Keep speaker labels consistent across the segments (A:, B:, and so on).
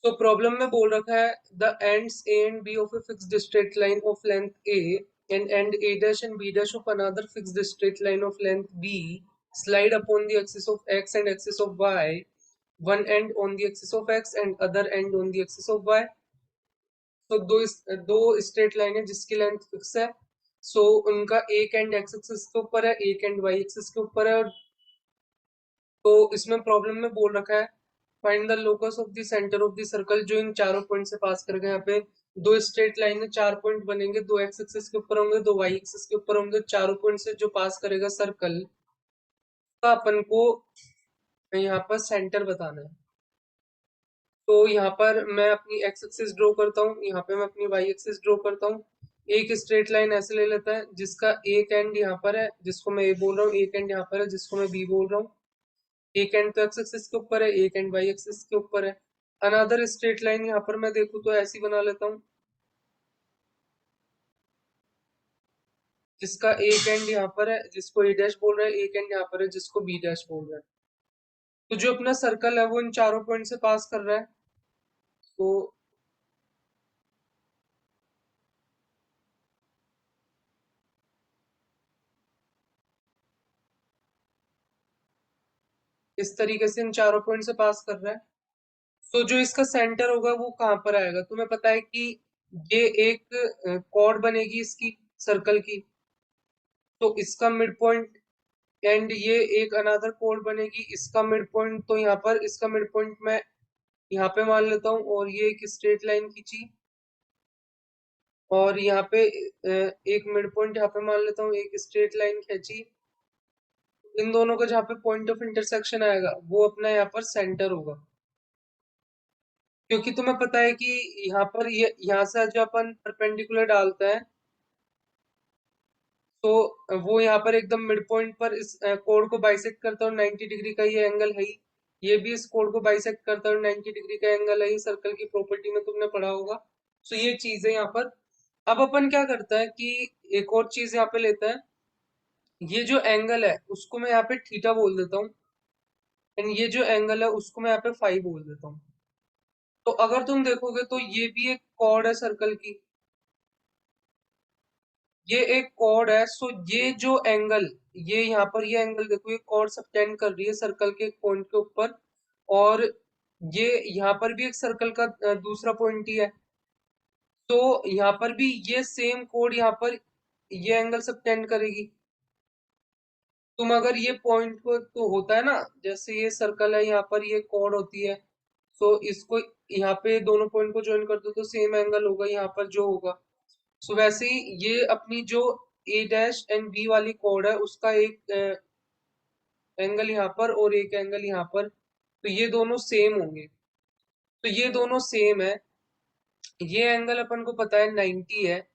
A: तो प्रॉब्लम में बोल रखा है the ends A and B of a fixed straight line of length A and end A dash and B dash of another fixed straight line of length B slide upon the axis of X and axis of Y, one end on the axis of X and other end on the axis of Y. तो दो straight line है जिसकी length fix है. सो उनका एक and x axis के ऊपर है, एक एंड वाई एक्सिस के ऊपर है. तो इसमें प्रॉब्लम में बोल रखा है find the locus of the centre of the circle, जो इन चारों पॉइंट से पास कर गए. यहाँ पे दो स्ट्रेट लाइन में चार पॉइंट बनेंगे, दो एक्स एक्सिस के ऊपर होंगे, दो वाई एक्सिस के ऊपर होंगे. चारों पॉइंट से जो पास करेगा सर्कल का अपन को यहाँ पर सेंटर बताना है. तो यहाँ पर मैं अपनी एक्स एक्सिस ड्रॉ करता हूँ, यहाँ पे मैं अपनी वाई एक्सिस ड्रॉ करता हूँ. एक स्ट्रेट लाइन ऐसे ले लेता है जिसका एक एंड यहाँ पर है जिसको मैं ए बोल रहा हूँ, एक एंड यहाँ पर है जिसको मैं बी बोल रहा हूँ. एक एंड तो एक्स एक्सिस के ऊपर है, एक एंड वाई एक्सिस के ऊपर है. अनदर स्ट्रेट लाइन यहाँ पर मैं देखूँ तो ऐसी बना लेता हूँ जिसका एक एंड यहाँ पर है जिसको ए डैश बोल रहा है, एक एंड यहाँ पर है जिसको बी डैश बोल रहा है. तो जो अपना सर्कल है वो इन चारों पॉइंट से पास कर रहा है. तो इस तरीके से इन चारों पॉइंट से पास कर रहा है. तो जो इसका सेंटर होगा वो कहाँ पर आएगा. तुम्हें पता है कि ये एक कॉर्ड बनेगी इसकी सर्कल की, तो इसका मिड पॉइंट एंड ये एक अनदर कॉर्ड बनेगी इसका मिड पॉइंट. तो यहाँ पर इसका मिड पॉइंट मैं यहाँ पे मान लेता हूँ और ये एक स्ट्रेट लाइन खींची और यहाँ पे एक मिड पॉइंट यहाँ पे मान लेता हूँ, एक स्ट्रेट लाइन खींची. इन दोनों का जहाँ पे पॉइंट ऑफ इंटरसेक्शन आएगा वो अपना यहाँ पर सेंटर होगा. क्योंकि तुम्हें पता है कि यहाँ पर ये यहाँ से जो अपन परपेंडिकुलर डालते हैं तो वो यहाँ पर एकदम मिड पॉइंट पर इस कोड को बाइसेक्ट करता है और 90 डिग्री का ये एंगल है ही. ये भी इस कोड को बाइसेक्ट करता है और 90 डिग्री का एंगल है ही. सर्कल की प्रॉपर्टी में तुमने पढ़ा होगा. तो ये चीज है यहाँ पर. अब अपन क्या करता है कि एक और चीज यहाँ पे लेता है. ये जो एंगल है उसको मैं यहाँ पे थीटा बोल देता हूँ एंड ये जो एंगल है उसको मैं यहाँ पे फाई बोल देता हूँ. तो अगर तुम देखोगे तो ये भी एक कॉर्ड है सर्कल की, ये एक कॉर्ड है. सो ये जो एंगल, ये यहाँ पर ये एंगल देखो, ये कॉर्ड सबटेंड कर रही है सर्कल के एक पॉइंट के ऊपर. और ये यहाँ पर भी एक सर्कल का दूसरा पॉइंट ही है. तो यहाँ पर भी ये सेम कोड यहाँ पर ये एंगल सबटेंड करेगी. तुम अगर ये पॉइंट को, तो होता है ना जैसे ये सर्कल है यहाँ पर ये कॉर्ड होती है, तो इसको यहाँ पे दोनों पॉइंट को ज्वाइन कर दो तो सेम एंगल होगा यहाँ पर जो होगा. सो वैसे ही ये अपनी जो ए डैश एंड बी वाली कोड है उसका एक एंगल यहाँ पर और एक एंगल यहाँ पर, तो ये दोनों सेम होंगे. तो ये दोनों सेम है. ये एंगल अपन को पता है 90 है.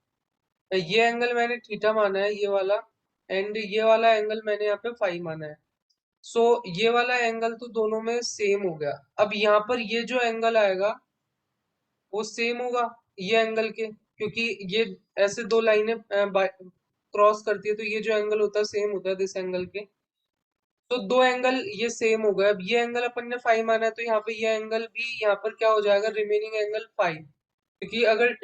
A: ये एंगल मैंने थीटा माना है ये वाला, एंड ये वाला एंगल मैंने यहाँ पे फाई माना है. सो ये वाला एंगल तो दोनों में सेम हो गया. अब यहाँ पर ये जो एंगल आएगा वो सेम होगा ये एंगल के, क्योंकि ये ऐसे दो लाइनें क्रॉस करती है तो ये जो एंगल होता है सेम होता है दिस एंगल के. तो दो एंगल ये सेम हो गए. अब ये एंगल अपन ने फाइव माना है तो यहाँ पे ये एंगल भी यहाँ पर क्या हो जाएगा, रिमेनिंग एंगल फाइव. क्योंकि अगर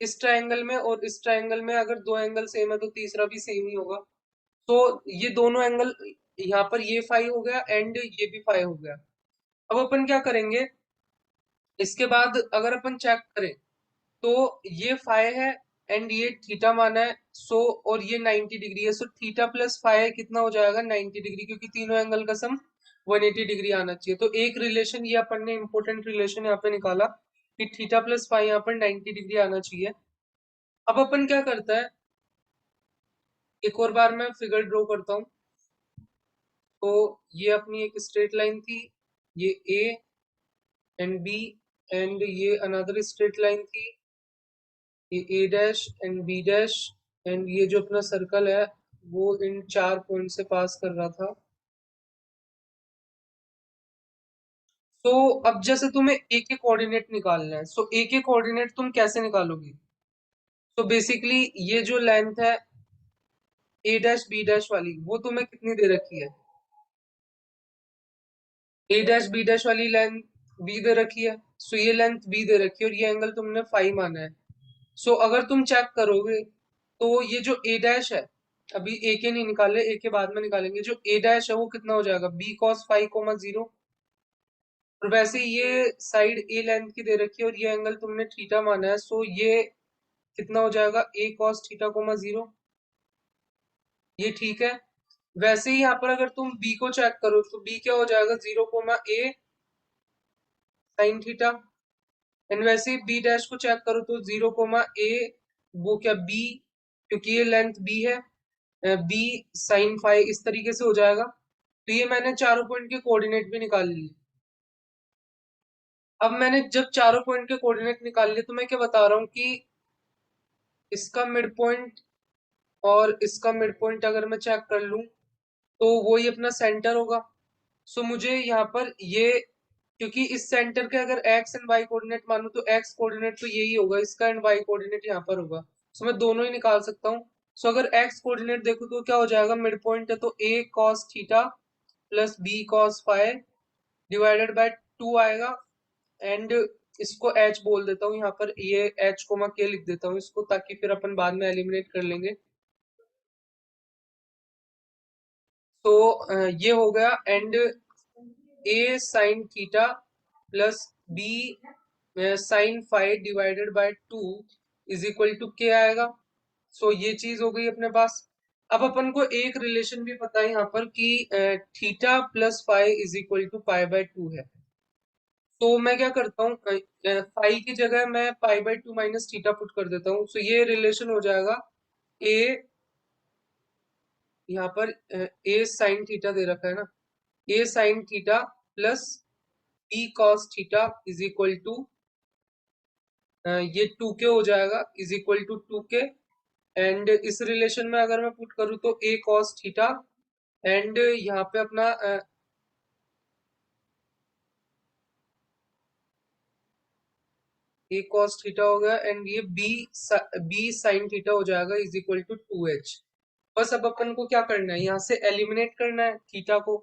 A: इस ट्रायंगल में और इस ट्रायंगल में अगर दो एंगल सेम है तो तीसरा भी सेम ही होगा. तो ये दोनों एंगल यहाँ पर ये फाइव हो गया एंड ये भी फाइव हो गया. अब अपन क्या करेंगे, इसके बाद अगर अपन चेक करें तो ये फाइव है एंड ये थीटा माना है. सो और ये 90 डिग्री है. सो थीटा प्लस फाइव कितना हो जाएगा, 90 डिग्री, क्योंकि तीनों एंगल का सम 180 डिग्री आना चाहिए. तो एक रिलेशन ये अपन ने इंपॉर्टेंट रिलेशन यहाँ पे निकाला कि थीटा प्लस फाइव यहाँ पर 90 डिग्री आना चाहिए. अब अपन क्या करता है, एक और बार मैं फिगर ड्रॉ करता हूँ. तो ये अपनी एक स्ट्रेट लाइन थी, ये ए एंड बी, एंड ये अनदर स्ट्रेट लाइन थी, ये A dash and B dash, and ये जो अपना सर्कल है वो इन चार पॉइंट से पास कर रहा था. तो अब जैसे तुम्हें ए के कोऑर्डिनेट निकालना है, सो ए के कोऑर्डिनेट तुम कैसे निकालोगी. तो बेसिकली ये जो लेंथ है ए डैश बी डैश वाली वो तुम्हें कितनी दे रखी है, ए डैश बी डैश वाली लेंथ बी दे रखी है, सो ये लेंथ बी दे रखी है और ये एंगल तुमने फाई माना है। सो अगर तुम चेक करोगे तो ये जो ए डैश है, अभी ए के नहीं निकाले, ए के बाद में निकालेंगे, जो ए डैश है वो कितना हो जाएगा, B cos five comma zero. और वैसे ये साइड ए लेंथ की दे रखी है और ये एंगल तुमने थीटा माना है, सो ये कितना हो जाएगा, ए कॉस थीटा कोमा जीरो। ये ठीक है। वैसे ही यहाँ पर अगर तुम बी को चेक करो तो बी क्या हो जाएगा, zero comma A sine theta. And वैसे ही बी डैश को चेक करो तो जीरो कोमा ए, वो क्या बी, क्योंकि ये लेंथ बी है, बी साइन फाइव, इस तरीके से हो जाएगा। तो ये मैंने चारों पॉइंट के कोऑर्डिनेट भी निकाल लिए। अब मैंने जब चारों पॉइंट के कोऑर्डिनेट निकाल लिए तो मैं क्या बता रहा हूँ कि इसका मिड पॉइंट और इसका मिड पॉइंट अगर मैं चेक कर लूं तो वो ही अपना सेंटर होगा। सो मुझे यहाँ पर ये, क्योंकि इस सेंटर के अगर एक्स एंड वाई कोऑर्डिनेट मानूं तो एक्स कोऑर्डिनेट तो यही होगा, इसका एंड वाई कोऑर्डिनेट यहाँ पर होगा। सो मैं दोनों ही निकाल सकता हूँ। सो अगर एक्स कोऑर्डिनेट देखो तो क्या हो जाएगा, मिड पॉइंट है तो A cos theta plus B cos five divided by two आएगा। एंड इसको एच बोल देता हूँ यहाँ पर, ये एच कोमा के लिख देता हूँ इसको, ताकि फिर अपन बाद में एलिमिनेट कर लेंगे। तो ये हो गया। And A sine theta plus B sine five divided by two is equal to K आएगा। सो ये चीज हो गई अपने पास। अब अपन को एक रिलेशन भी पता है यहाँ पर कि theta plus five is equal to pi by two है। तो मैं क्या करता हूँ, फाइव की जगह मैं पाई by to minus theta put कर देता हूँ। सो ये रिलेशन हो जाएगा ए, यहाँ पर ए साइन थीटा दे रखा है ना, A sine theta plus B cos theta is equal to, ये टू के हो जाएगा, is equal to two K. And इस रिलेशन में अगर मैं पुट करूँ तो ए कॉस थीटा, एंड यहाँ पे अपना ए कॉस थीटा हो गया, एंड ये बी साइन थीटा हो जाएगा is equal to two H. बस अब अपन को क्या करना है, यहाँ से एलिमिनेट करना है थीटा को।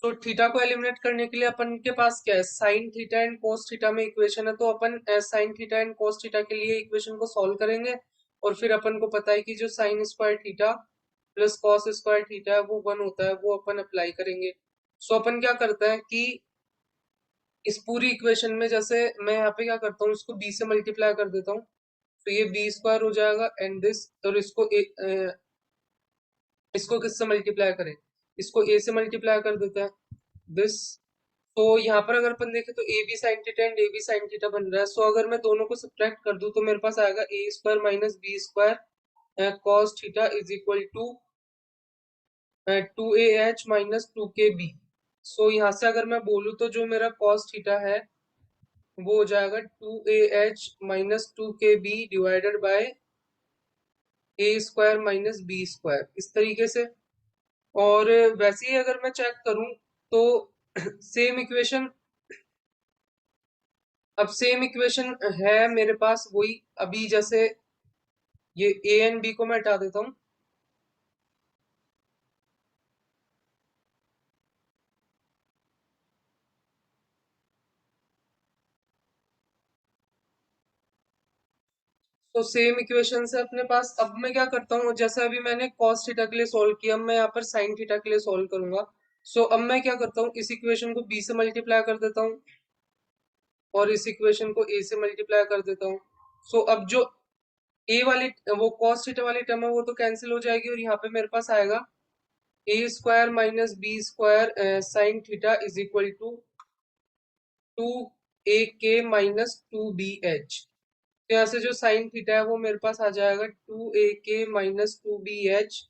A: तो थीटा को एलिमिनेट करने के लिए अपन के पास क्या है, sine theta and cos theta में इक्वेशन है, तो अपन sine theta and cos theta के लिए इक्वेशन को सॉल्व करेंगे। और फिर अपन को पता है कि जो sign square theta plus cos square theta है वो वन होता है, वो अपन अप्लाई करेंगे। सो अपन क्या करते हैं कि इस पूरी इक्वेशन में, जैसे मैं यहाँ पे क्या करता हूँ, इसको बी से मल्टीप्लाई कर देता हूँ। तो ये बी स्क्वायर हो जाएगा, एंड दिस, और इसको किससे मल्टीप्लाई करें, इसको ए से मल्टीप्लाई कर देते हैं, दिस। तो यहाँ पर अगर अपन देखें तो A B sine theta and A B sine theta बन रहा है। सो अगर मैं दोनों को सब्ट्रैक्ट कर दूं तो मेरे पास आएगा A square minus B square cos theta is equal to two A H minus two K B. So यहाँ से अगर मैं बोलूँ तो जो मेरा कॉस थीटा है वो हो जाएगा two A H minus two K B divided by A square minus B square, इस तरीके से। और वैसे ही अगर मैं चेक करूं तो सेम इक्वेशन, अब सेम इक्वेशन है मेरे पास वही, अभी जैसे ये ए एंड बी को मैं हटा देता हूँ। तो सेम इक्वेशन है अपने पास। अब मैं क्या करता हूँ, जैसे अभी मैंने cos थीटा के लिए सॉल्व किया, अब मैं यहाँ पर sin थीटा के लिए सॉल्व करूंगा। सो अब मैं क्या करता हूँ, इस इक्वेशन को b से मल्टीप्लाई कर देता हूँ और इस इक्वेशन को a से मल्टीप्लाई कर देता हूँ। सो अब जो a वाली, वो cos थीटा वाली टर्म है वो तो कैंसिल हो जाएगी, और यहाँ पे मेरे पास आएगा A square minus B square sine theta is equal to two A K minus two B H. तो यहाँ से जो साइन थीटा है वो मेरे पास आ जाएगा two A K minus two B H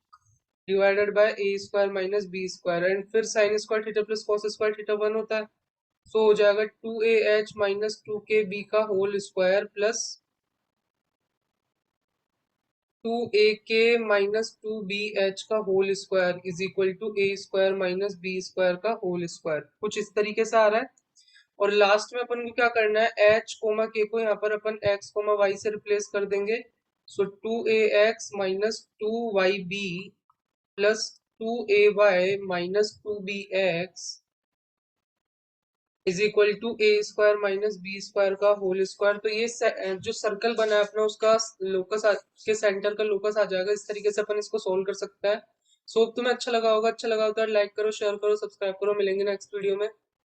A: divided by A square minus B square, and फिर sine square theta plus cos square theta one होता है। सो हो जाएगा two A H minus two K B का whole square plus two A K minus two B H का whole square is equal to A square minus B square का whole square, कुछ इस तरीके से आ रहा है। और लास्ट में अपन को क्या करना है, एच कोमा के को यहाँ पर अपन एक्स कोमा वाई से रिप्लेस कर देंगे। So two A X minus two Y B plus two A Y minus two B X is equal to A square minus B square का होल स्क्वायर। तो ये जो सर्कल बना है अपना उसका लोकस के सेंटर का लोकस आ जाएगा। इस तरीके से अपन इसको सोल्व कर सकते हैं। सो तुम्हें अच्छा लगा होगा, अच्छा लगा हो तो लाइक करो, शेयर करो, सब्सक्राइब करो। मिलेंगे नेक्स्ट वीडियो में।